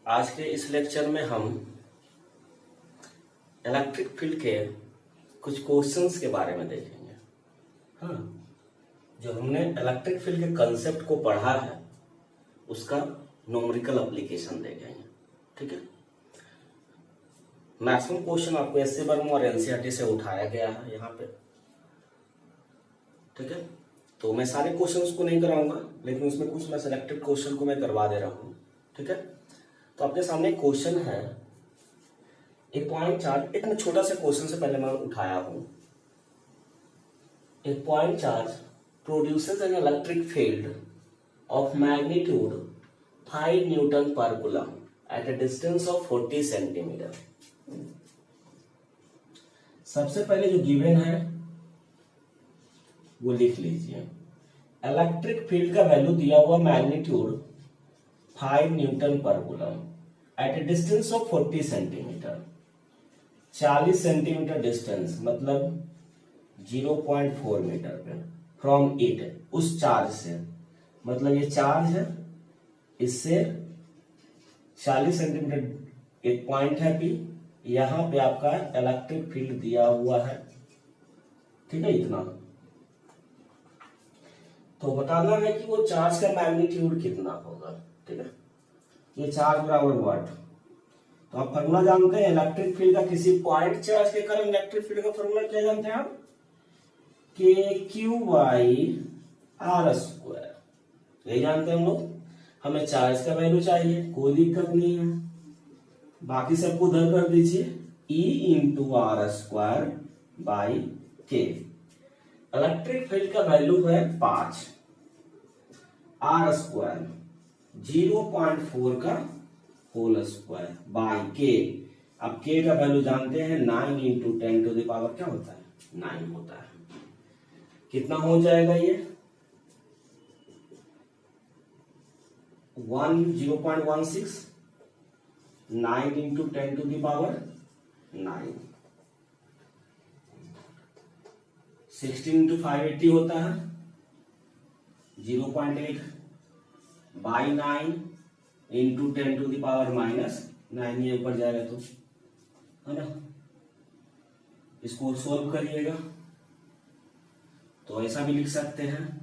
आज के इस लेक्चर में हम इलेक्ट्रिक फील्ड के कुछ क्वेश्चंस के बारे में देखेंगे। हाँ, जो हमने इलेक्ट्रिक फील्ड के कंसेप्ट को पढ़ा है उसका न्यूमेरिकल एप्लीकेशन देखेंगे। ठीक है, मैक्सिमम क्वेश्चन आपको एसए बर्मा और एनसीईआरटी से उठाया गया है यहाँ पे। ठीक है, तो मैं सारे क्वेश्चंस को नहीं कराऊंगा, लेकिन उसमें कुछ मैं सिलेक्टेड क्वेश्चन को मैं करवा दे रहा हूँ। ठीक है, तो आपके सामने एक क्वेश्चन है, एक पॉइंट चार्ज, एक छोटा सा क्वेश्चन से पहले मैं उठाया हूं। एक point charge produces an electric field of magnitude 5 newton per coulomb at a distance of 40 centimetre. सबसे पहले जो गिवन है वो लिख लीजिए। इलेक्ट्रिक फील्ड का वैल्यू दिया हुआ magnitude 5 newton per coulomb at a distance of 40 centimetre. 40 centimetre distance मतलब 0.4 मीटर पे फ्रॉम इट, उस चार्ज से, मतलब ये चार्ज है, इससे 40 सेंटीमीटर एक पॉइंट है पी, यहां पे आपका इलेक्ट्रिक फील्ड दिया हुआ है। ठीक है, इतना तो बताना है कि वो चार्ज का मैग्नीट्यूड कितना होगा। ठीक है, ये चार्ज बराबर वाट। तो आप फॉर्मूला जानते हैं इलेक्ट्रिक फील्ड का, किसी पॉइंट चार्ज के कारण इलेक्ट्रिक फील्ड का फॉर्मूला क्या जानते हैं आप? KQ/R²। यही जानते हैं हम लोग। हमें चार्ज का वैल्यू चाहिए, कोई दिक्कत नहीं है, बाकी सबको उधर कर दीजिए। E×R²/K। इलेक्ट्रिक फील्ड का वैल्यू है 5, R² 0.4 का होल स्क्वायर बाई K। अब K का वैल्यू जानते हैं, 9 × 10⁻⁴ क्या होता है? 9 होता है। कितना हो जाएगा ये? 0.16, 9 × 10⁻⁹, 16 × 580 होता है, 0.8 बाई 9 × 10⁻⁻⁹, ये ऊपर जाएगा तो, है ना। इसको सोल्व करिएगा तो ऐसा भी लिख सकते हैं,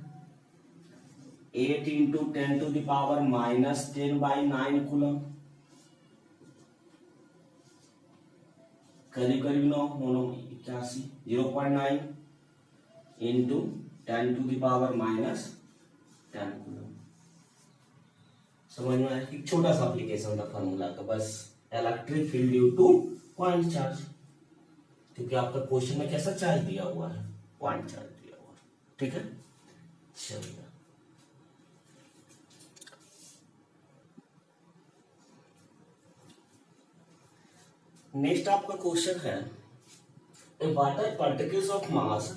8 × 10⁻⁻10/9 कूलम, करीब करीब 981, 0.9 × 10⁻⁻10 कूलम। समझ में आया? एक छोटा सा एप्लीकेशन था फॉर्मूला का, बस electric field due two point charge, क्योंकि आपका क्वेश्चन में कैसा चार्ज दिया हुआ है? पॉइंट चार्ज दिया हुआ है। ठीक है, चलिए नेक्स्ट आपका क्वेश्चन है, a water particles of mass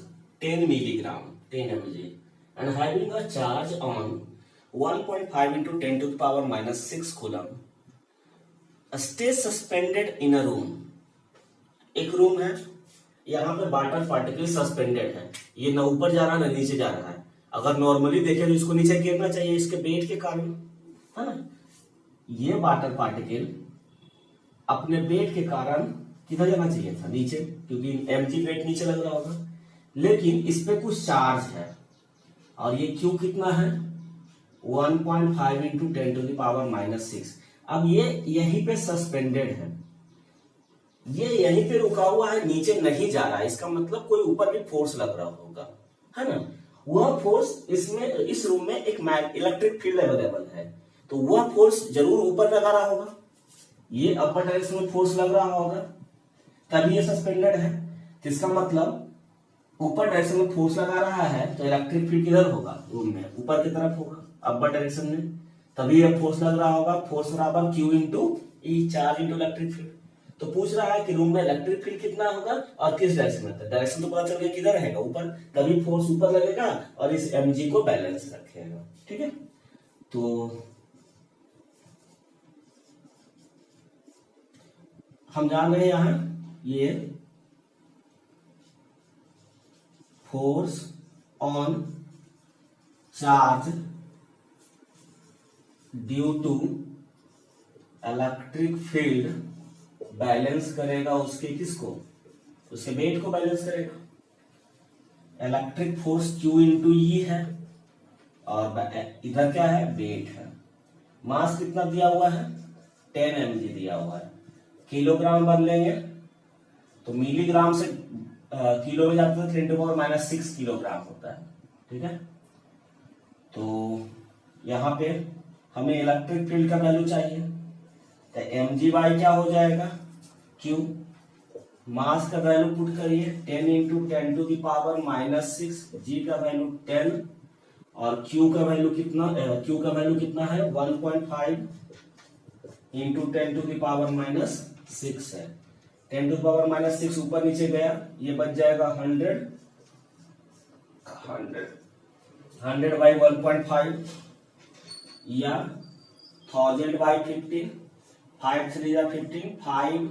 10 milligram 10 mg and having a charge on 1.5 × 10⁻⁻6 coulomb stay suspended in a room। एक रूम है, यहाँ पे वाटर पार्टिकल सस्पेंडेड है, ये ना ऊपर जा रहा है ना नीचे जा रहा है। अगर नॉर्मली देखें तो इसको नीचे गिरना चाहिए इसके वेट के कारण, है ना। ये वाटर पार्टिकल अपने वेट के कारण किधर जाना चाहिए था? नीचे, क्योंकि mg वेट नीचे लग रहा होगा, लेकिन इस पे कुछ चार्ज है और ये Q कितना है? 1.5 × 10⁻⁻6। अब ये यहीं पे सस्पेंडेड है, ये यहीं पे रुका हुआ है, नीचे नहीं जा रहा है। इसका मतलब कोई ऊपर भी फोर्स लग रहा होगा, है ना। वह फोर्स इसमें, इस रूम में एक इलेक्ट्रिक फील्ड अवेलेबल है, तो वह फोर्स जरूर ऊपर लगा रहा होगा। ये अपर डायरेक्शन में फोर्स लग रहा होगा, तभी ये सस्पेंडेड है। तो इसका मतलब ऊपर डायरेक्शन में फोर्स लगा रहा है, तो इलेक्ट्रिक फील्ड किधर होगा? रूम में ऊपर की तरफ होगा, अपर डायरेक्शन में, तभी ये फोर्स लग रहा होगा। फोर्स बराबर Q × E, charge × electric field. तो पूछ रहा है कि रूम में इलेक्ट्रिक फील्ड कितना होगा और किस डायरेक्शन में? डायरेक्शन तो पता चल गया किधर रहेगा, ऊपर, तभी फोर्स ऊपर लगेगा और इस mg को बैलेंस रखेगा। ठीक है, तो हम जान रहे हैं यहां ये force on charge due to electric field balance करेगा उसके किसको, उसके वेट को बैलेंस करेगा। Electric force Q into E है और इधर क्या है, वेट है। मास कितना दिया हुआ है, 10 mg दिया हुआ है। किलोग्राम बदलेंगे तो मिलीग्राम से किलो में जाता है, 10⁻⁻⁶ किलोग्राम होता है। ठीक है, तो यहाँ पे हमें इलेक्ट्रिक फील्ड का वैल्यू चाहिए, तो mg बाई क्या हो जाएगा, q। मास का वैल्यू पुट करिए, 10 इंटू 10⁻⁻⁶, g का वैल्यू 10 और q का वैल्यू कितना, q का वैल्यू कितना है 1.5 इंटू 10⁻⁻⁶ है। 10⁻⁻⁶ ऊपर नीचे गया, ये बच जाएगा 100 बाई 1.5 या 1000 बाई 15, 5 3 या 15, 5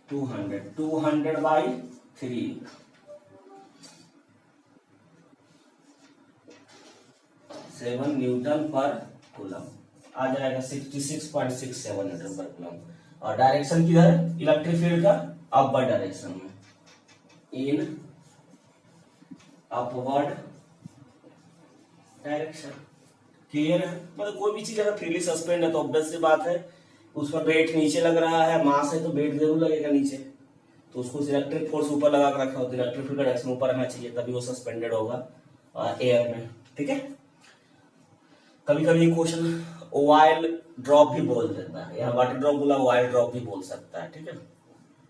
200 बाई 3, 7 न्यूटन पर कूलम आ जाएगा, 66.67 न्यूटन पर कूलम। और डायरेक्शन किधर, इलेक्ट्रिक फील्ड का अपवर्ड डायरेक्शन में, इन अपवर्ड डायरेक्शन। क्लियर है, मतलब कोई भी चीज अगर फ्रीली सस्पेंड है तो ऑब्वियस सी बात है उसका वेट नीचे लग रहा है, मास है तो वेट जरूर लगेगा नीचे, तो उसको इलेक्ट्रिक फोर्स ऊपर लगा कर रखा हो तो इलेक्ट्रिक फील्ड का डायरेक्शन ऊपर रहना चाहिए, तभी वो सस्पेंडेड होगा एयर में। ठीक है, कभी कभी क्वेश्चन ऑयल ड्रॉप भी बोल देता है, यहाँ वाटर ड्रॉप बोला, ऑयल ड्रॉप भी बोल सकता है। ठीक है,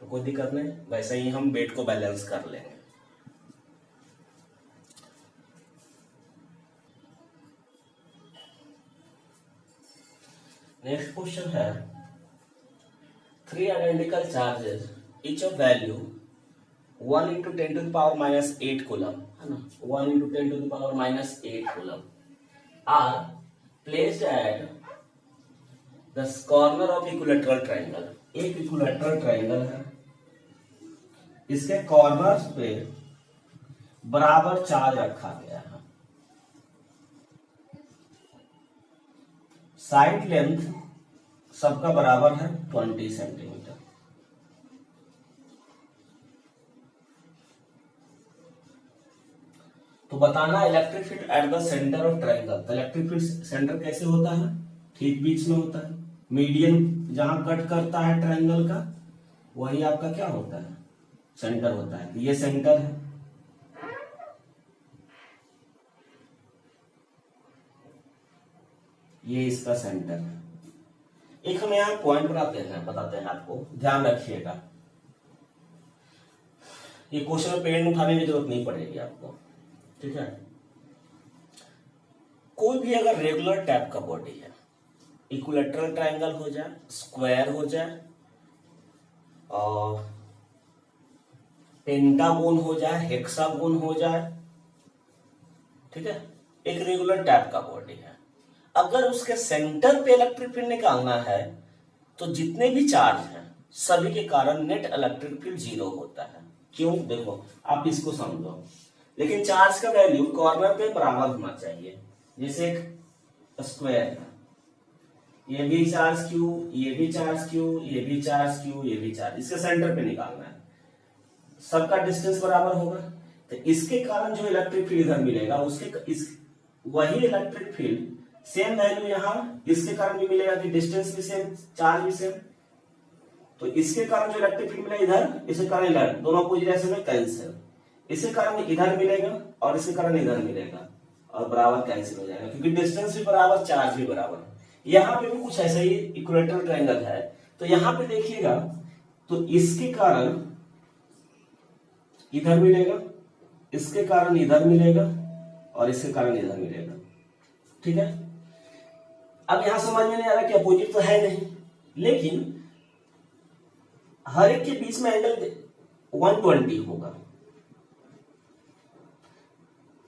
तो कोई दिक्कत नहीं, वैसे ही हम वेट को बैलेंस कर लेंगे। नेक्स्ट क्वेश्चन है, 3 identical charges each of value 1 into 10⁻⁻8 coulomb है ना, 1 into 10⁻⁻8 coulomb are placed at the corner of equilateral triangle। एक इक्विलैटरल ट्रायंगल है, इसके कॉर्नर्स पे बराबर चार्ज रखा गया है। साइड लेंथ सबका बराबर है 20 सेंटीमीटर। तो बताना electric field at the centre of triangle. तो इलेक्ट्रिक फील्ड सेंटर कैसे होता है, ठीक बीच में होता है, मीडियन जहां कट करता है ट्रायंगल का वही आपका क्या होता है, सेंटर होता है। ये सेंटर है, ये इसका सेंटर है। एक हम यहाँ पॉइंट बनाते हैं, बताते हैं आपको, ध्यान रखिएगा। ये क्वेश्चन में पेन उठाने की जरूरत नहीं पड़ेगी आपको। ठीक है, कोई भी अगर रेगुलर टाइप का बॉडी है, इक्विलैटरल ट्रायंगल हो जाए, स्क्वायर हो जाए और पेंटागोन हो जाए, हेक्सागोन हो जाए, ठीक है, एक रेगुलर टाइप का बॉडी है, अगर उसके सेंटर पे इलेक्ट्रिक फील्ड निकालना है तो जितने भी चार्ज हैं सभी के कारण नेट इलेक्ट्रिक फील्ड 0 होता है। क्यों, देखो आप इसको समझो, लेकिन चार्ज का वैल्यू कॉर्नर पे बराबर होना चाहिए। जैसे एक स्क्वायर है, ये भी चार्ज Q, ये भी चार्ज Q, ये भी चार्ज Q, ये भी चार्ज, इसके सेंटर पे निकालना है, सबका डिस्टेंस बराबर होगा, तो इसके कारण जो इलेक्ट्रिक फील्ड इधर मिलेगा उसके वही इलेक्ट्रिक फील्ड सेम वैल्यू यहाँ इसके कारण भी मिलेगा कि डिस्टेंस भी सेम, चार्ज भी सेम, तो इसके कारण जो इलेक्ट्रिक फील्ड मिलेगा इधर, इसके कारण इधर, दोनों अपोजिट डायरेक्शन में कैंसिल, इसके कारण इधर मिलेगा और इसके कारण इधर मिलेगा और बराबर कैंसिल हो जाएगा, क्योंकि डिस्टेंस भी बराबर, चार्ज भी बराबर। यहाँ पे भी कुछ ऐसा ही इक्विलैटरल ट्रायंगल है, तो यहाँ पे देखिएगा तो इसके कारण इधर मिलेगा, इसके कारण इधर मिलेगा और इसके कारण इधर मिलेगा। ठीक है, अब यहां समझ में नहीं आ रहा कि अपोजिट तो है नहीं, लेकिन हर एक के बीच में एंगल 120 होगा।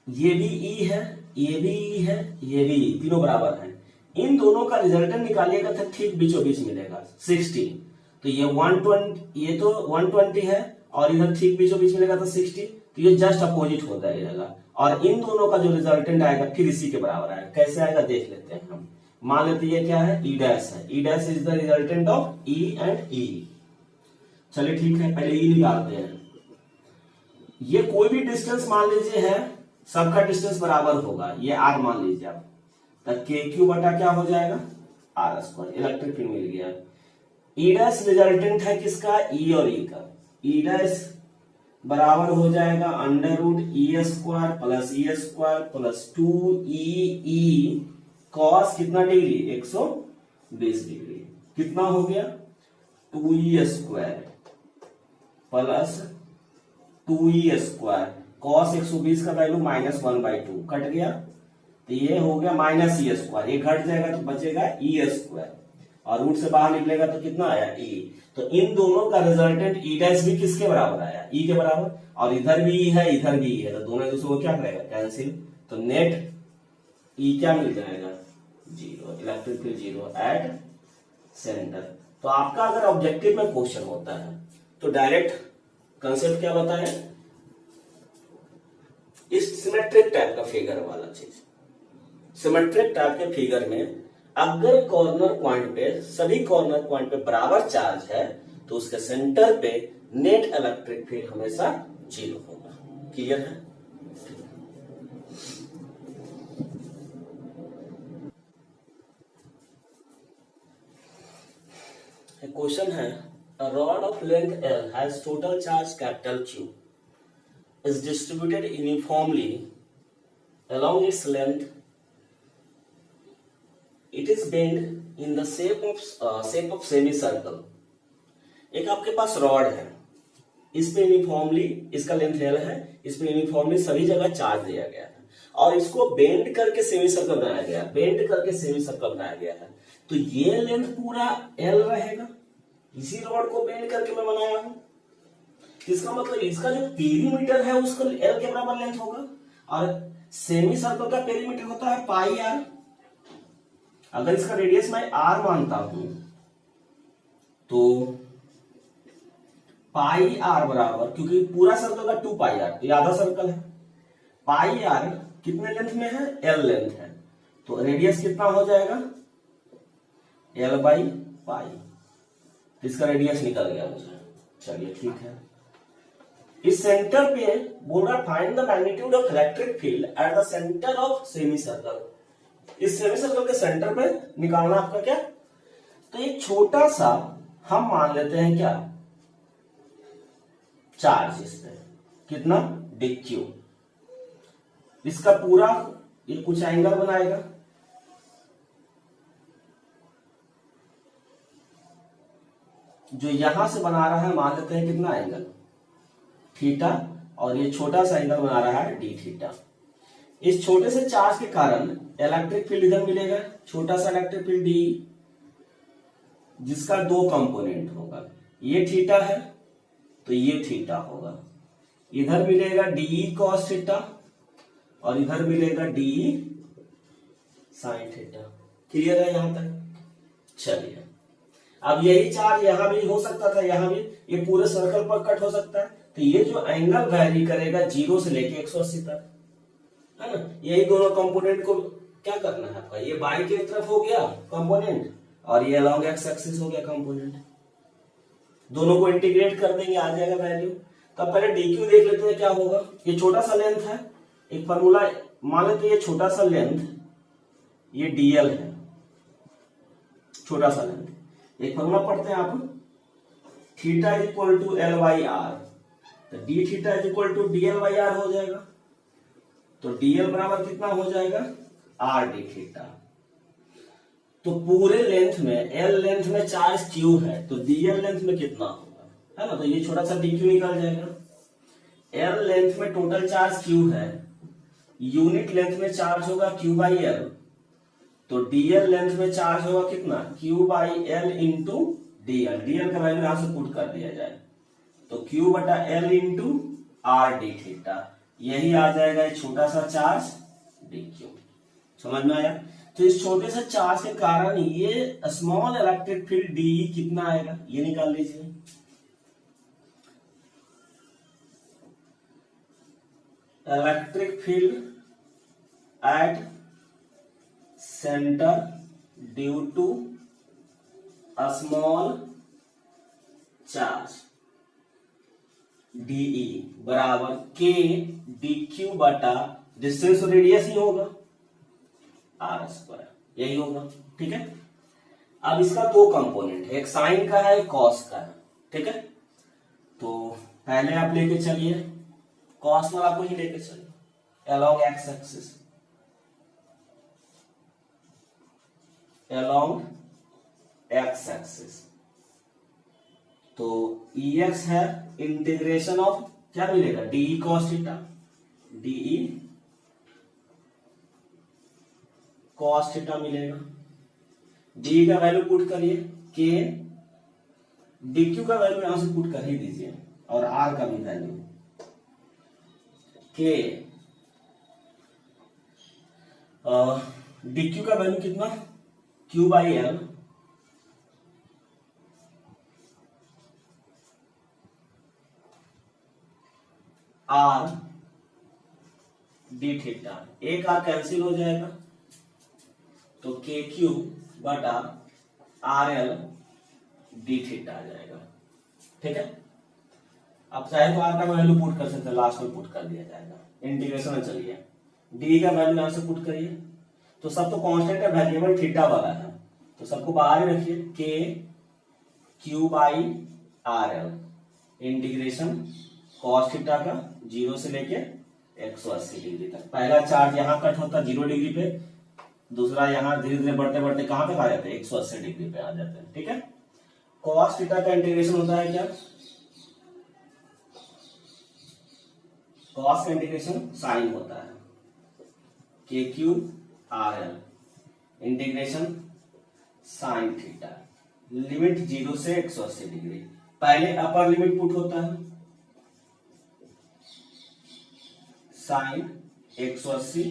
ये भी E है, ये भी E है, ये भी E, तीनों बराबर हैं। इन दोनों का रिजल्टेंट निकालिएगा तो ठीक बीचों बीच मिलेगा 60। तो ये 120, ये तो 120 है और इधर ठीक बीचों बीच मिलेगा तो 60, तो ये जस्ट अपोजिट होता रहेगा और इन दोनों का जो रिजल्टेंट आएगा फिर इसी के बराबर आएगा। कैसे आएगा देख लेते हैं हम। मान लेते ये क्या है, ई डैश है, E dash is the resultant of E and E. चलिए ठीक है, पहले ई निकालते हैं। ये कोई भी डिस्टेंस मान लीजिए है, सबका डिस्टेंस बराबर होगा, ये आर मान लीजिए आप, तब के क्यू बटा क्या हो जाएगा, आर स्क्वायर, इलेक्ट्रिक फील्ड मिल गया। ई डैश रिजल्टेंट है किसका, ई और ई का, ई डैश बराबर हो जाएगा under root E square plus 2ई cos कितना डिग्री, 120 डिग्री, कितना हो गया 2e square plus 2e square, cos 120 का वैल्यू -1/2 कट गया, तो ये हो गया माइनस ई स्क्वायर, ये घट जाएगा तो बचेगा ई स्क्वायर, और रूट से बाहर निकलेगा तो कितना आया ई। तो इन दोनों का रिजल्टेंट ई डैश भी किसके बराबर आया, ई के बराबर, और इधर भी ई है इधर भी ई है, तो दोनों एक दूसरे को क्या करेगा, कैंसिल, तो नेट ई क्या मिल जाएगा, 0, इलेक्ट्रिक फील्ड 0 एट सेंटर। तो आपका अगर ऑब्जेक्टिव में क्वेश्चन होता है तो डायरेक्ट कंसेप्ट क्या बताया, इस सिमेट्रिक टाइप का फिगर वाला चीज, सिमेट्रिक टाइप के फिगर में अगर कॉर्नर पॉइंट पे, सभी कॉर्नर पॉइंट पे बराबर चार्ज है तो उसके सेंटर पे नेट इलेक्ट्रिक फील्ड हमेशा 0 होगा। क्लियर है? क्वेश्चन है, a rod of length L has total charge capital Q is distributed uniformly along its length. It is bent in the shape of semicircle. एक आपके पास रॉड है, इस पे यूनिफॉर्मली, इसका लेंथ L है, इस पे यूनिफॉर्मली सभी जगह चार्ज दिया गया है और इसको बेंड करके सेमी सर्कल बनाया गया है, बेंड करके सेमी सर्कल बनाया गया है। तो ये लेंथ पूरा L रहेगा, इसी रॉड को बेंड करके मैं बनाया हूं, इसका मतलब इसका जो पेरीमीटर है उसका L के बराबर लेंथ होगा, और सेमी सर्कल का पेरीमीटर होता है पाई आर। अगर इसका रेडियस मैं r मानता हूं तो पाई आर बराबर, क्योंकि पूरा सर्कल का 2 पाई आर, तो आधा सर्कल है, पाई आर कितने लेंथ में है, L लेंथ है, तो रेडियस कितना हो जाएगा, L बाई पाई, तो इसका रेडियस निकल गया मुझे। चलिए ठीक है, इस सेंटर पे बोल रहा find the magnitude of electric field at the centre of semi circle. इस सेमी सर्कल के सेंटर पे निकालना आपका क्या, तो एक छोटा सा हम मान लेते हैं क्या, चार्ज इस पे कितना, dq, इसका पूरा ये कुछ एंगल बनाएगा, जो यहां से बना रहा है मान लेते हैं कितना एंगल, थीटा, और ये छोटा सा एंगल बना रहा है डी थीटा। इस छोटे से चार्ज के कारण इलेक्ट्रिक फील्ड इधर मिलेगा, छोटा सा इलेक्ट्रिक फील्ड डी, जिसका 2 कंपोनेंट होगा, ये थीटा है तो ये थीटा होगा, इधर मिलेगा डी कॉस थीटा और इधर मिलेगा डी साइन थीटा। क्लियर है यहां तक? चलिए, अब यही चार्ज यहां भी हो सकता था, यहां भी, ये पूरे सर्कल पर कट हो सकता है, तो ये जो एंगल वैरी करेगा 0 से लेके 180 तक, है ना, यही दोनों कंपोनेंट को क्या करना है आपका, ये बाई की तरफ हो गया कंपोनेंट और ये अलॉन्ग एक्स एक्सिस हो गया कंपोनेंट, दोनों को इंटीग्रेट कर देंगे, आ जाएगा वैल्यू। तो पहले डीक्यू देख लेते हैं क्या होगा। ये छोटा सा लेंथ है, एक फॉर्मूला मान लेते हैं, ये छोटा सा लेंथ ये डीएल है, छोटा सा लेंथ, एक फॉर्मूला पढ़ते हैं आप, theta is equal to L by R, तो D theta is equal to DL by R हो जाएगा, तो डीएल बराबर कितना हो जाएगा, आर डी थीटा। तो पूरे लेंथ में, एल लेंथ में चार्ज क्यू है, तो डीएल लेंथ में कितना होगा, है ना, तो ये छोटा सा डीक्यू निकल जाएगा। एल लेंथ में टोटल चार्ज क्यू है, यूनिट लेंथ में चार्ज होगा क्यू बाई एल, तो डीएल लेंथ में चार्ज होगा कितना, Q by L into DL, DL का वैल्यू यहां से पुट कर दिया जाए, तो क्यू बटा L into are d theta, यही आ जाएगा एक छोटा सा चार्ज डीक्यू। समझ में आया? तो इस छोटे से चार्ज के कारण ये स्मॉल इलेक्ट्रिक फील्ड डी कितना आएगा, ये निकाल लीजिए। Electric field at centre due to a small charge dE बराबर के डी क्यू बटा डिस्टेंस रेडियस ही होगा आर स्क्वायर, यही होगा। ठीक है, अब इसका दो कंपोनेंट है, एक साइन का है एक कॉस का है। ठीक है, तो पहले आप लेके चलिए कॉस वाला को ही लेके चलिए along x axis, along x axis. तो ex है इंटीग्रेशन ऑफ क्या मिलेगा D cos theta, D cos theta मिलेगा। डी का वैल्यू पुट करिए के, डी क्यू का वैल्यू यहां से पुट कर ही दीजिए और आर का भी वैल्यू के, डी क्यू का वैल्यू कितना Q by L R d theta, एक आर कैंसिल हो जाएगा तो के क्यू बटा आर एल डी थीटा आ जाएगा। ठीक है, अब चाहे तो आर का वैल्यू पुट कर सकते हैं, लास्ट में पुट कर दिया जाएगा। इंटीग्रेशन में चलिए डी का वैल्यू यहां से पुट करिए, तो सब तो कांस्टेंट है, वेरिएबल थीटा वाला है, तो सबको बाहर ही रखिए के Q by R L integration cos theta का 0 से लेके 180 डिग्री तक। पहला चार्ज यहाँ कट होता है 0 डिग्री पे, दूसरा यहाँ धीरे धीरे बढ़ते बढ़ते कहां तक आ जाते हैं 180 डिग्री पे आ जाते हैं। ठीक है, कॉस थीटा का इंटीग्रेशन होता है क्या, कॉस का इंटीग्रेशन साइन होता है के Q R L integration sine theta, limit 0 से 180 डिग्री। पहले अपर लिमिट पुट होता है sine 180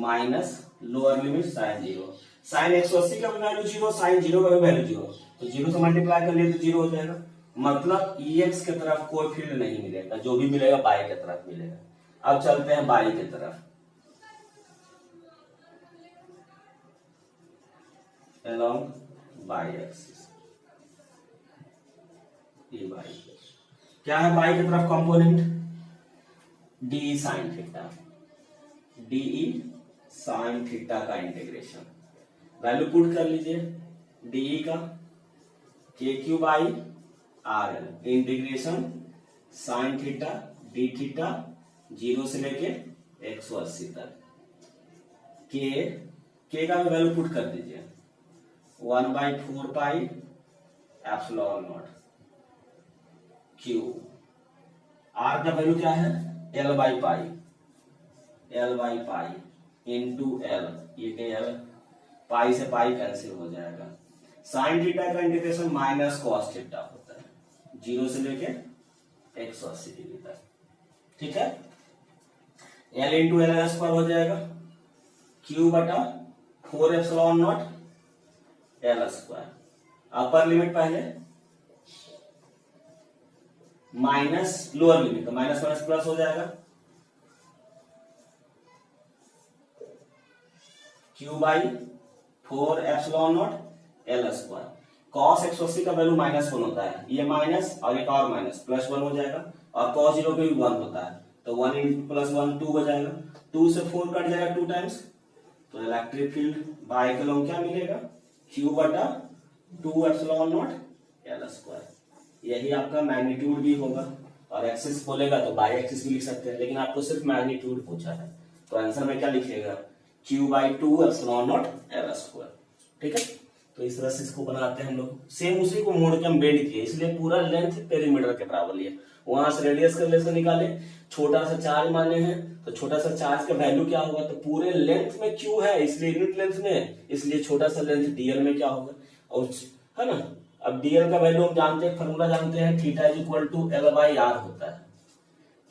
minus lower limit sine 0, sine 180 का वैल्यू 0, साइन 0 का वैल्यू 0, तो 0 से मल्टीप्लाई कर लिए तो 0 हो जाएगा, मतलब EX की तरफ कोई फील्ड नहीं मिलेगा, जो भी मिलेगा बाई की तरफ मिलेगा। अब चलते हैं बाई की तरफ, along बाई एक्सिस, ये बाई क्या है, बाई की तरफ component D sine theta, D sign theta का इंटीग्रेशन वैल्यू पुट कर लीजिए, डी का के Q by R L integration sine theta D theta 0 से लेके 180 तक, के का वैल्यू पुट कर दीजिए 1/4 pi epsilon naught Q, r का वैल्यू क्या है L by pi into l, ये एल पाई से पाई कैंसिल हो जाएगा। साइन थीटा का इंटीग्रेशन माइनस कॉस थीटा होता है 0 से लेके 180 डिग्री तक। ठीक है, L इंटू एल स्क्वायर हो जाएगा क्यू बटा 4 epsilon naught L square, upper limit पहले माइनस लोअर लिमिट, तो माइनस माइनस प्लस हो जाएगा Q by 4 epsilon naught L square, cos 180 का वैल्यू -1 होता है, ये माइनस और एक और माइनस प्लस 1 हो जाएगा, और cos 0 पे भी 1 होता है, तो 1 + 1 2 हो जाएगा, 2 से 4 कट जाएगा 2 टाइम्स, तो इलेक्ट्रिक फील्ड बाई के लॉन्ग क्या मिलेगा क्यू बटा 2 एप्सिलॉन नॉट एल स्क्वायर, यही आपका मैग्नीट्यूड भी होगा, और एक्सिस बोलेगा तो बाई एक्सिस भी लिख सकते हैं, लेकिन आपको सिर्फ मैग्नीट्यूड पूछा है, तो आंसर में क्या लिखिएगा Q by 2 epsilon naught L square. ठीक है, तो इस तरह से इसको बनाते हैं हम लोग, सेम उसी को मोड़ के हम बेंड किए, इसलिए पूरा लेंथ पेरीमीटर के बराबर लिए, वहां से रेडियस का लेकर निकाले, छोटा सा चार्ज माने हैं तो छोटा सा चार्ज का वैल्यू क्या होगा, तो पूरे लेंथ में क्यू है इसलिए यूनिट लेंथ में, इसलिए छोटा सा लेंथ डीएल में क्या होगा, और है ना। अब डीएल का वैल्यू हम जानते हैं, फॉर्मूला जानते हैं, theta is equal to L by r होता है,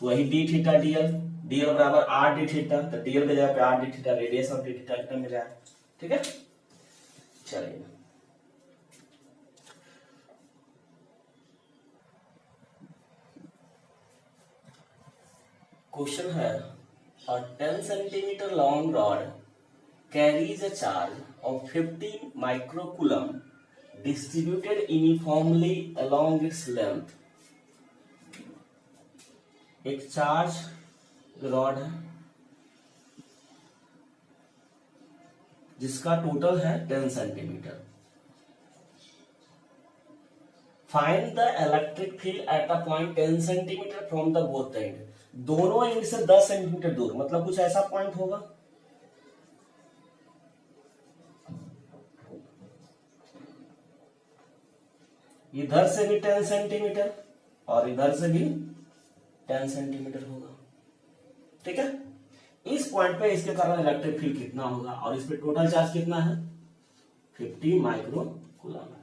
तो वही डी थीटा डीएल, डीएल बराबर आर डी थीटा, तो डीएल की जगह पे r d theta, radius of d theta कितना मिला है। ठीक है, चलिए क्वेश्चन है, a 10 centimeter long rod carries a charge of 50 microcoulomb distributed uniformly along its length. एक चार्ज रॉड है जिसका टोटल है 10 centimetre. Find the electric field at a point 10 centimetre from the both and. दोनों and से 10 centimetre दूर, मतलब कुछ ऐसा पॉइंट होगा। इधर से भी 10 सेंटीमीटर और इधर से भी 10 सेंटीमीटर होगा, ठीक है। इस पॉइंट पे इसके कारण इलेक्ट्रिक फील्ड कितना होगा, और इस पे टोटल चार्ज कितना है 50 माइक्रो कूलम।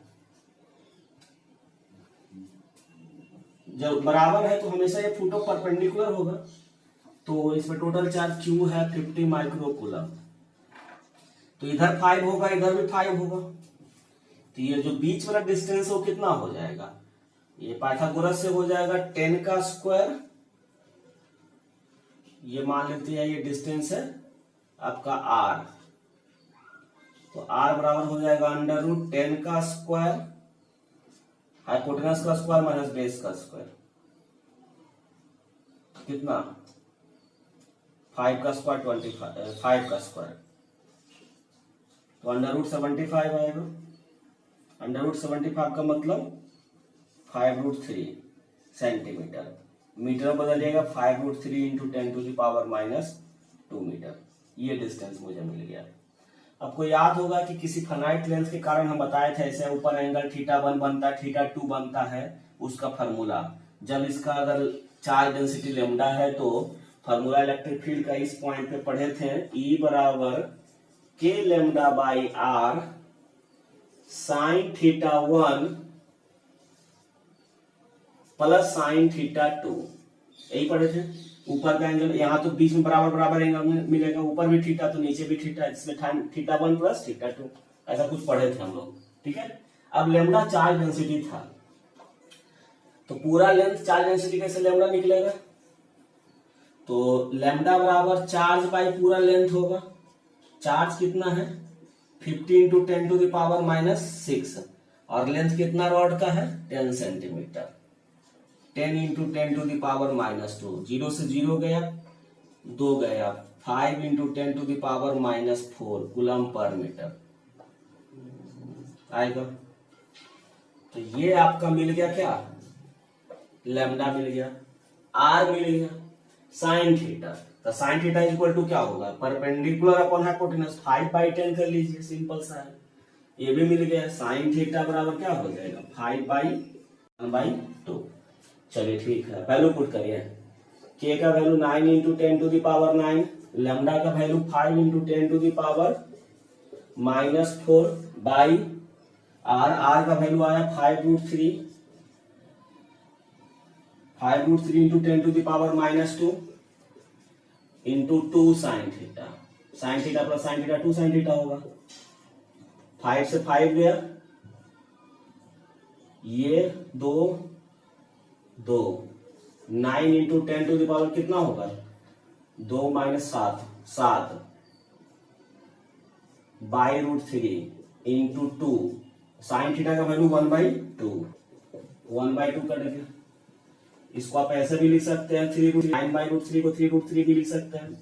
जब बराबर है तो हमेशा ये फोटो परपेंडिकुलर होगा, तो इसमें टोटल चार्ज Q है 50 माइक्रो कूलम। तो इधर 5 होगा, इधर भी 5 होगा, तो ये जो बीच वाला डिस्टेंस है वो कितना हो जाएगा, ये पाइथागोरस से हो जाएगा 10 का स्क्वायर। ये मान लेते हैं ये डिस्टेंस है आपका R, तो R बराबर हो जाएगा √10 का स्क्वायर, हाइपोटेनस का स्क्वायर माइनस बेस का स्क्वायर, कितना 5 का स्क्वायर 25, 5 का स्क्वायर, तो √75 आएगा। √75 का मतलब 5√3 सेंटीमीटर। मीटर बदलिएगा 5√3 इंटू 10⁻⁻2 मीटर। ये डिस्टेंस मुझे मिल गया। आपको याद होगा कि किसी फाइनाइट लेंथ के कारण हम बताए थे ऐसे ऊपर एंगल θ1 बनता है, θ2 बनता है, उसका फार्मूला। जब इसका अगर चार्ज डेंसिटी लेमडा है तो फार्मूला इलेक्ट्रिक फील्ड का इस पॉइंट पे पढ़े थे, E बराबर k lambda by R sine θ1 plus sine θ2, यही पढ़े थे। ऊपर का एंगल यहाँ तो बीच में बराबर बराबर एंगल मिलेगा, ऊपर भी थीटा तो नीचे भी थीटा, इसमें θ1 प्लस θ2, ऐसा कुछ पढ़े थे हम लोग, ठीक है। अब लेमडा चार्ज डेंसिटी था, तो पूरा लेंथ चार्ज डेंसिटी कैसे लेमडा निकलेगा, तो लेमडा बराबर चार्ज बाई पूरा लेंथ होगा। चार्ज कितना है 50 इंटू 10⁻⁻6 और लेंथ कितना रॉड का है 10 सेंटीमीटर। 10 इंटू 10⁻⁻2, 0 से 0 गया, 2 गया, 5 इंटू 10⁻⁻4 कूलम पर मीटर आएगा। तो ये आपका मिल गया क्या, लेमडा मिल गया, आर मिल गया, साइन थीटा। तो साइन थीटा इक्वल टू क्या होगा, परपेंडिकुलर अपॉन हाइपोटेनस, 5/10 कर लीजिए, सिंपल सा है। ये भी मिल गया, साइन थीटा बराबर क्या हो जाएगा 5/1/2। चलिए ठीक है, वैल्यू पुट करिए। k का वैल्यू 9 इंटू 10⁻9, लेमडा का वैल्यू 5 इंटू 10⁻⁻4 बाई r का वैल्यू आया 5√3 into 10⁻2 into 2 sine theta. Sine theta plus sine theta 2 sine theta होगा। 5 से 5 गया, ये 2 9 इंटू 10⁻, कितना होगा 2 माइनस 7 बाई√3 इंटू 2 साइन थीटा का वैल्यू 1/2 कर देंगे। इसको आप ऐसे भी लिख सकते हैं 3√9/√3 को 3√3 भी लिख सकते हैं,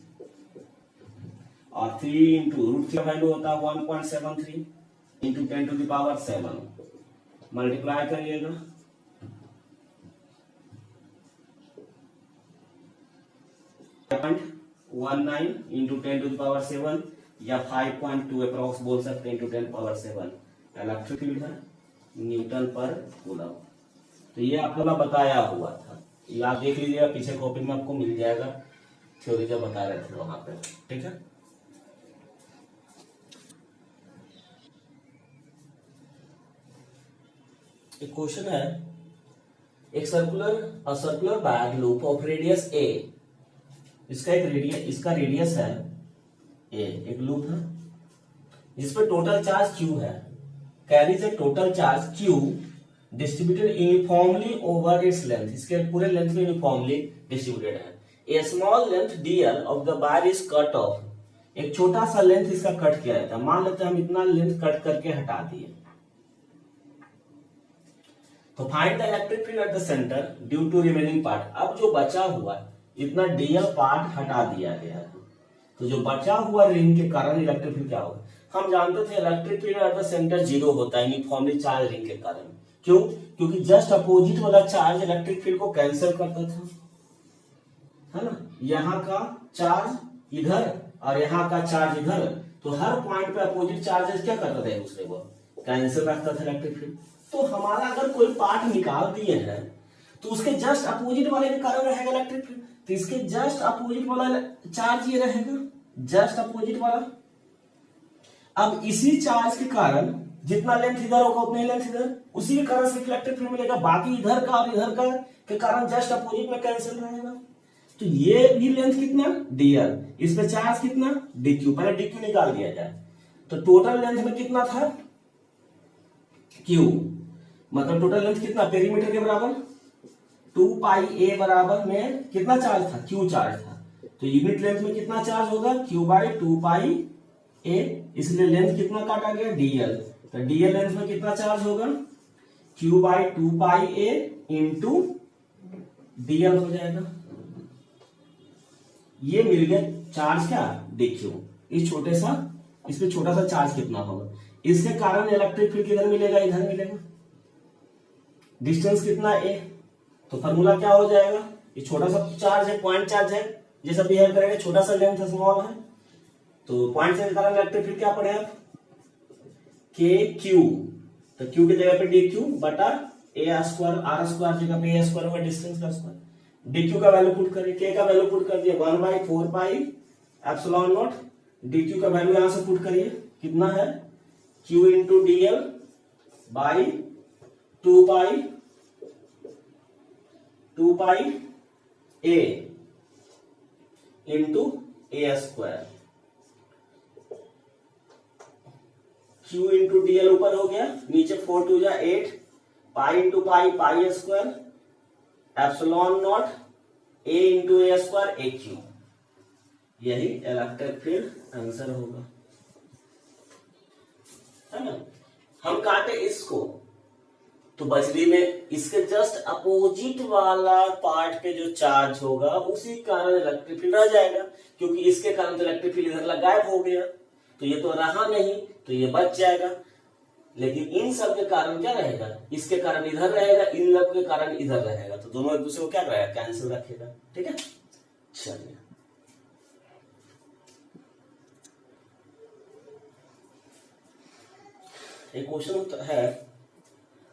और 3 इंटू √3 का वैल्यू होता है 1.73 इंटू 10⁻7 मल्टीप्लाई करिएगा, इंटू 10⁻7 या 5.2 अप्रॉक्स बोल सकते हैं इंटू 10⁻7 इलेक्ट्रिक फील्ड है न्यूटन पर कूलम। तो ये आपको मैं बताया हुआ था, ये आप देख लीजिएगा, पीछे कॉपी में आपको मिल जाएगा, थ्योरी जब बता रहे थे वहां पे, ठीक है। एक क्वेश्चन है, एक circular bag loop of radius a, इसका रेडियस है a, एक लूप है जिसपे टोटल चार्ज q है, carries a total charge q distributed uniformly over its length, इसके पूरे लेंथ में यूनिफॉर्मली डिस्ट्रीब्यूटेड है। A small length dl of the wire is cut off एक छोटा सा लेंथ इसका कट किया जाता है। मान लेते हैं हम इतना लेंथ कट करके हटा दिए, तो find the electric field at the centre due to remaining part. अब जो बचा हुआ इतना डीएल पार्ट हटा दिया गया है, तो जो बचा हुआ रिंग के कारण इलेक्ट्रिक फील्ड क्या होगा। हम जानते थे electric field at the centre zero होता है यूनिफॉर्मली चार्ज रिंग के कारण। क्यों? क्योंकि जस्ट अपोजिट वाला चार्ज इलेक्ट्रिक फील्ड को कैंसिल करता था, है ना। यहाँ का चार्ज इधर और यहाँ का चार्ज इधर, तो हर पॉइंट पे अपोजिट चार्जेस क्या करता था, एक दूसरे को कैंसिल रखता था इलेक्ट्रिक फील्ड। तो हमारा अगर कोई पार्ट निकाल दिए हैं तो उसके जस्ट अपोजिट वाले के कारण रहेगा इलेक्ट्रिक फील्ड, तो इसके जस्ट अपोजिट वाला चार्ज ये रहेगा, जस्ट अपोजिट वाला। अब इसी चार्ज के कारण जितना लेंथ इधर होगा उतने लेंथ इधर, उसी के कारण सिर्फ इलेक्ट्रिक फील्ड मिलेगा, बाकी इधर का और इधर का के कारण जस्ट अपोजिट में कैंसिल रहेगा। तो ये भी लेंथ कितना dl, इस पे चार्ज कितना dq, पहले dq निकाल दिया जाए। तो टोटल लेंथ में कितना था q, मतलब टोटल लेंथ कितना पेरीमीटर के बराबर 2 पाई a बराबर में कितना चार्ज था, q चार्ज था। तो यूनिट लेंथ में कितना चार्ज होगा q बाई 2 पाई a, इसलिए लेंथ कितना काटा गया dl। तो dl लेंथ में कितना चार्ज होगा q by 2 pi a into dl हो जाएगा। ये मिल गया चार्ज क्या dq। इस पे छोटा सा चार्ज कितना होगा, इसके कारण इलेक्ट्रिक फील्ड किधर मिलेगा, इधर मिलेगा। डिस्टेंस कितना a, तो फार्मूला क्या हो जाएगा, ये छोटा सा चार्ज है, पॉइंट चार्ज है, जैसा बिहेव करेगा, छोटा सा लेंथ स्मॉल है, तो पॉइंट चार्ज के कारण इलेक्ट्रिक फील्ड क्या पड़े आप के क्यू, तो क्यू की जगह पे डी क्यू बटा ए स्क्वायर, आर स्क्वायर जगह पे ए स्क्वायर होगा, डिस्टेंस का स्क्वायर। डी क्यू का वैल्यू पुट करिए, के का वैल्यू पुट कर दिया 1/4 pi epsilon not, D Q का वैल्यू यहां से पुट करिए, कितना है Q into D L by 2 pi A into A square. Q into D L ऊपर हो गया, नीचे 4 2 जा 8 pi into pi pi square epsilon not a into A square A Q. यही इलेक्ट्रिक फील्ड आंसर होगा, है ना। हम काटे इसको, तो बचली में इसके जस्ट अपोजिट वाला पार्ट पे जो चार्ज होगा उसी कारण इलेक्ट्रिक फील्ड रह जाएगा, क्योंकि इसके कारण तो इलेक्ट्रिक फील्ड इधर गायब हो गया, तो ये तो रहा नहीं, तो ये बच जाएगा। लेकिन इन सब के कारण क्या रहेगा, इसके कारण इधर रहेगा, इन सब के कारण इधर रहेगा, तो दोनों एक दूसरे को क्या रहेगा, कैंसिल रखेगा। ठीक है, चलिए एक क्वेश्चन है,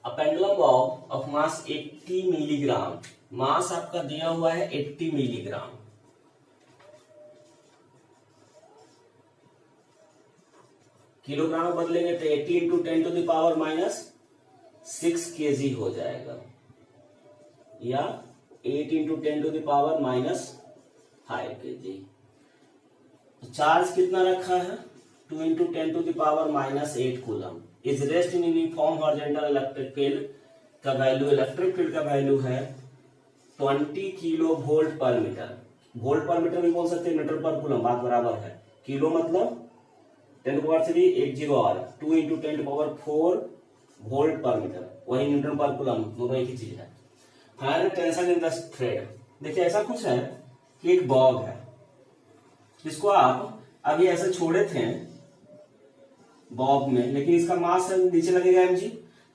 a pendulum bob of mass 80 milligram, mass आपका दिया हुआ है 80 मिलीग्राम, किलोग्राम में बदलेंगे तो 80 into 10 to the power minus 6 kg हो जाएगा, या 8 into 10 to the power minus 5 kg। तो चार्ज कितना रखा है 2 into 10 to the power minus 8 coulomb, is rest in uniform horizontal electric field का वैल्यू, इलेक्ट्रिक फील्ड का वैल्यू है 20 kilo volt per metre. Volt per metre भी बोल सकते हैं, मीटर पर कूलम बात बराबर है, किलो मतलब 10 पावर 3 एक 0 और 2 into 10 power 4 volt per metre, वही न्यूटन पर कूलम, दोनों एक ही चीज है। Find tension in the thread. देखिए ऐसा कुछ है कि एक बॉब है, इसको आप अभी ऐसे छोड़े थे बॉब में, लेकिन इसका मास नीचे लगेगा mg,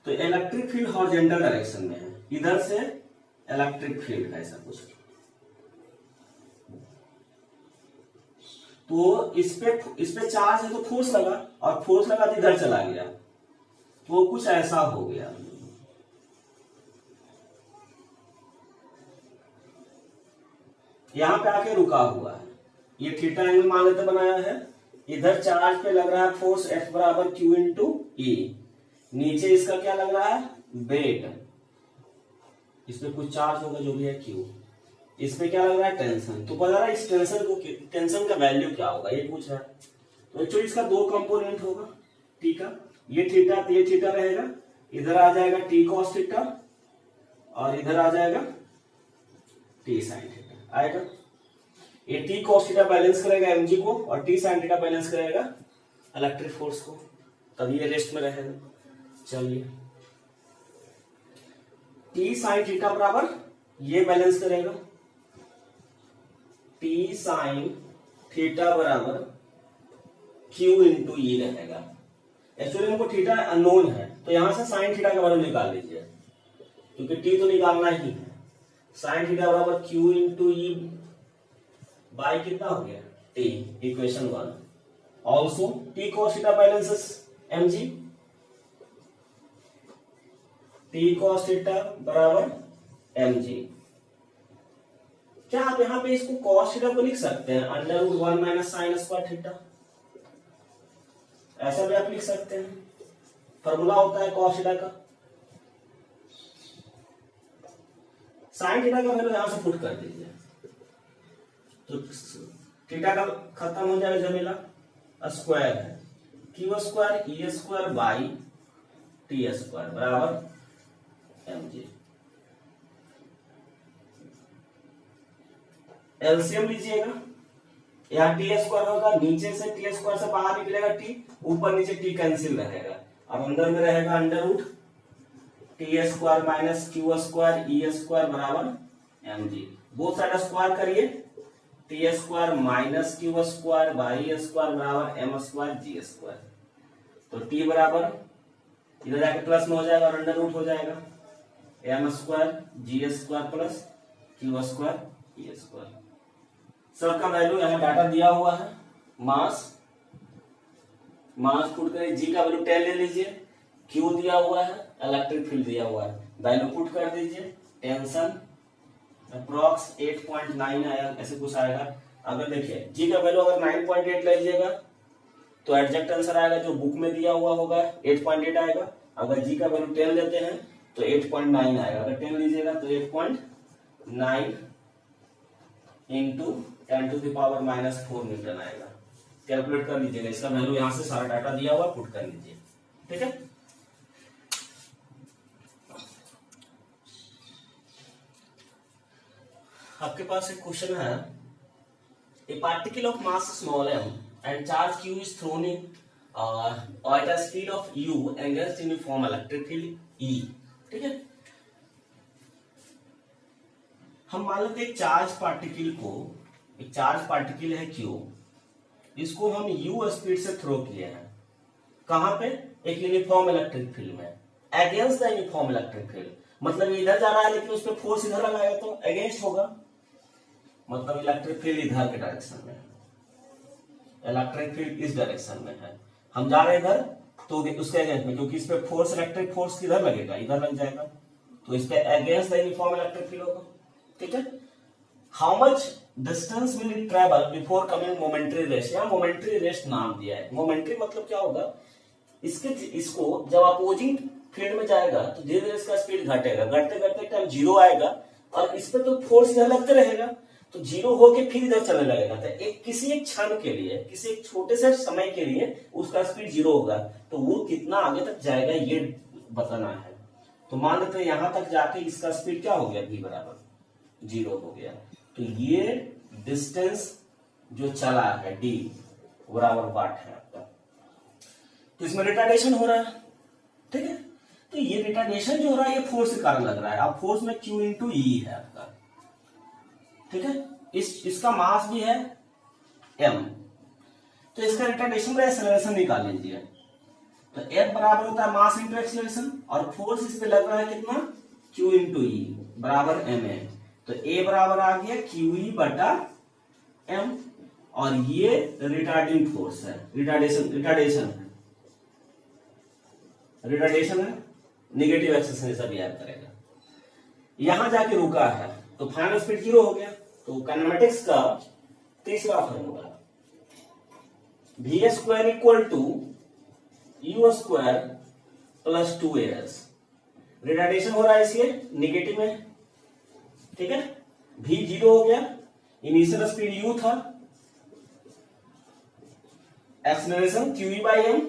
तो इलेक्ट्रिक फील्ड हॉरिजॉन्टल डायरेक्शन में है, इधर से इलेक्ट्रिक फील्ड है ऐसा कुछ, तो इस पे चार्ज है तो फोर्स लगा, और फोर्स लगा तो इधर चला गया, तो कुछ ऐसा हो गया। यहां पे आके रुका हुआ है, ये थीटा एंगल मान लेते बनाया है, इधर चार्ज पे लग रहा है फोर्स F बराबर Q इंटू E, नीचे इसका क्या लग रहा है वेट, इसमें कुछ चार्ज होगा जो भी है Q, इसमें क्या लग रहा है टेंशन, तो पता है इस टेंशन का वैल्यू क्या होगा ये पूछ रहा है। तो एक्चुअली इसका दो कंपोनेंट होगा, ठीक है, ये थीटा रहेगा, इधर आ जाएगा टी कॉस थीटा और इधर आ जाएगा टी साइन थीटा आएगा। ये टी कॉस थीटा बैलेंस करेगा mg को और टी साइन थीटा बैलेंस करेगा इलेक्ट्रिक फोर्स को, तभी ये रेस्ट में रहेगा। चलिए टी साइन थीटा बराबर ये बैलेंस करेगा टी साइन थीटा बराबर क्यू इंटू ई रहेगा। एक्चुअली हमको थीटा अननोन है तो यहां से साइन थीटा का वैल्यू निकाल लीजिए, क्योंकि टी तो निकालना ही है। साइन थीटा बराबर क्यू इंटू ई बाई कितना हो गया T, equation 1। Also T cos theta balances mg, T cos theta बराबर mg। क्या आप यहां पे इसको कॉस थीटा को लिख सकते हैं under root 1 minus sine square theta, ऐसा भी आप लिख सकते हैं। फॉर्मूला होता है कॉस थीटा का। साइन थीटा का वैल्यू यहां से पुट कर दीजिए तो थीटा का खत्म हो जाएगा जमेला, स्क्वायर है Q square E square by T square बराबर mg। एलसीएम लीजिएगा, यहाँ टी स्क्वायर होगा, नीचे से टी स्क्वायर से बाहर निकलेगा टी, ऊपर नीचे टी कैंसिल रहेगा और अंदर में रहेगा under root T square minus Q square E square बराबर mg। बोथ साइड स्क्वायर करिए, T square minus Q square by square बराबर एम स्क्वायर जी स्क्वायर। तो टी बराबर इधर जाके प्लस में हो जाएगा और अंडर रूट हो जाएगा M square G square plus Q square E square. सबका वैल्यू यहाँ डाटा दिया हुआ है। मास पुट करिए, जी का वैल्यू 10 ले लीजिए, क्यू दिया हुआ है, इलेक्ट्रिक फील्ड दिया हुआ है, वैल्यू पुट कर दीजिए। टेंशन अप्रॉक्स 8.9 आया, ऐसे कुछ आएगा। अगर देखिए जी का वैल्यू अगर 9.8 लीजिएगा तो एग्जैक्ट आंसर आएगा जो बुक में दिया हुआ होगा 8.8 आएगा। अगर जी का वैल्यू 10 लेते हैं तो 8.9 आएगा। अगर 10 लीजिएगा तो 8.9 into 10 to the power -4 newton आएगा। कैलकुलेट कर लीजिएगा, इसका वैल्यू यहाँ से सारा डाटा दिया हुआ पुट कर लीजिए, ठीक है। आपके पास एक क्वेश्चन है, ए particle of mass small m and charge q is thrown in at a speed of u against uniform electric field E, ठीक है। हम मान लेते एक चार्ज पार्टिकल है q, इसको हम u स्पीड से थ्रो किए हैं, कहां पे, एक यूनिफॉर्म इलेक्ट्रिक फील्ड में, against the uniform electric field. मतलब इधर जा रहा है लेकिन उस पर फोर्स इधर लगाएगा तो अगेंस्ट होगा, मतलब इलेक्ट्रिक फील्ड इधर के डायरेक्शन में है, इलेक्ट्रिक फील्ड इस डायरेक्शन में है, हम जा रहे हैं इधर तो उसके अगेंस्ट में, क्योंकि इस पे फोर्स इलेक्ट्रिक फोर्स किधर लगेगा, इधर लग जाएगा, तो इस पे against the uniform electric field होगा, ठीक है। How much distance will it travel before coming momentary rest, या मोमेंटरी रेस्ट नाम दिया है। मोमेंटरी मतलब क्या होगा, इसको जब अपोजिंग फील्ड में जाएगा तो धीरे धीरे इसका स्पीड घटेगा, घटते घटते टाइम जीरो आएगा और इस पे तो फोर्स इधर लगते रहेगा तो जीरो होके फिर इधर चलने लगेगा। तो किसी एक क्षण के लिए, किसी एक छोटे से समय के लिए उसका स्पीड जीरो होगा, तो वो कितना आगे तक जाएगा ये बताना है। तो मान लेते हैं यहां तक जाके इसका स्पीड क्या हो गया, v बराबर 0 हो गया। तो ये डिस्टेंस जो चला है d बराबर वाट है आपका, तो इसमें रिटार्डेशन हो रहा है, ठीक है। तो ये रिटार्डेशन जो हो रहा है ये फोर्स के कारण लग रहा है। अब फोर्स में Q इंटू ई है आपका, ठीक है। इसका मास भी है m, तो इसका रिटार्डेशन का एक्सेलरेशन निकाल लीजिए। तो F बराबर होता है मास इंटू एक्सेलरेशन, और फोर्स इस पे लग रहा है कितना, Q इंटू ई बराबर ma। तो A बराबर आ गया QE बटा m, और ये रिटार्डिंग फोर्स है, रिटार्डेशन है, निगेटिव एक्सेलरेशन सब याद करेगा। यहां जाके रुका है तो फाइनल स्पीड 0 हो गया। तो काइनेमेटिक्स का तीसरा formula, v square equal to u square plus 2as। Retardation हो रहा है इसलिए निगेटिव में, ठीक है। v 0 हो गया, इनिशियल स्पीड u था, एक्सेलरेशन QE बाई m,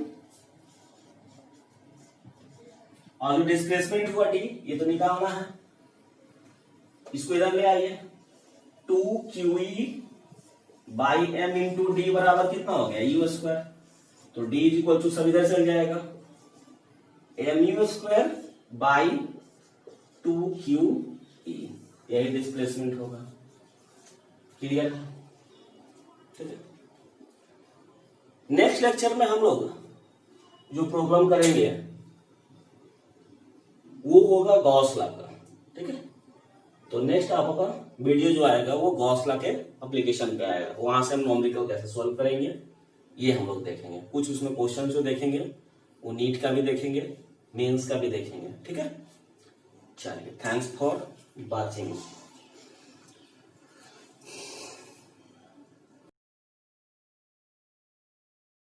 और जो डिस्प्लेसमेंट हुआ d ये तो निकालना है, इसको इधर ले आइए, 2QE by M into D बराबर कितना हो गया, यू स्क्वायर। तो डी इज इक्वल टू सब इधर चल जाएगा, M you square by 2QE, यही डिस्प्लेसमेंट होगा। क्लियर? ठीक है। नेक्स्ट लेक्चर में हम लोग जो प्रॉब्लम करेंगे वो होगा गॉस लॉ का। ठीक है, तो नेक्स्ट आपका वीडियो जो आएगा वो गॉस लॉ के एप्लीकेशन पे आएगा, वहां से हम न्यूमेरिकल कैसे सॉल्व करेंगे ये हम लोग देखेंगे। कुछ उसमें क्वेश्चन जो देखेंगे वो नीट का भी देखेंगे, मेंस का भी देखेंगे। ठीक है, चलिए, थैंक्स फॉर वॉचिंग।